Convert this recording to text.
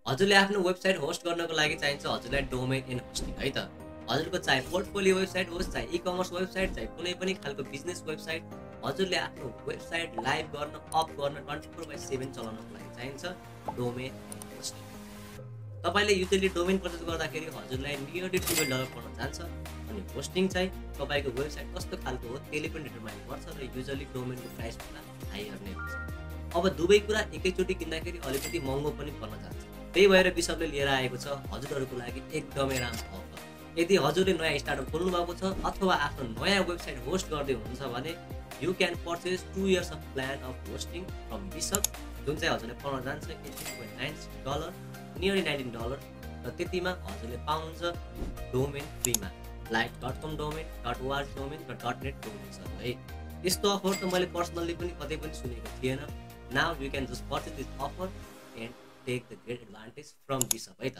हजुरले आफ्नो website host गर्नको लागि चाहिन्छ हजुरलाई डोमेन एन्ड होस्टिङ है त। हजुरको चाहे पोर्टफोलियो वेबसाइट होस्, चाहे ई-कमर्स वेबसाइट, चाहे कुनै पनि खालको बिजनेस वेबसाइट, हजुरले आफ्नो वेबसाइट लाइभ गर्न, अप गर्न 24/7 चलाउनको लागि चाहिन्छ डोमेन एन्ड होस्टिङ। तपाईले युजली डोमेन पर्चेस गर्दाखेरि हजुरलाई नियरली $12 पर्न जान्छ अनि होस्टिङ चाहिँ तपाईको वेबसाइट कस्तो खालको हो त्यसले पनि डिटरमाइन गर्छ र युजली डोमेनको प्राइस भन्दा हायर नै हुन्छ। अब दुवै कुरा एकैचोटि किन्दाखेरि अलिकति महँगो पनि पर्न जान्छ। त्यही भएर बिसपले लिएर आएको छ हजुरहरूको लागि एकदमै राम्रो अफर। यदि हजुरले नयाँ स्टार्टअप खोल्नु भएको छ अथवा आफ्नो नयाँ वेबसाइट होस्ट गर्दै हुनुहुन्छ भने you can purchase 2 years of plan of hosting from bishop, जुन चाहिँ हजुरले पर्न जान्छ $18.9 नियरली $19 र त्यतिमा हजुरले पाउनुहुन्छ डोमेन फ्रीमा like .com domain, .org domain र .net डोमेन है। यस्तो अफर त मैले पर्सनली पनि कतै पनि सुनेको थिएन। Now you can just purchase this offer and take the great advantage from this है त।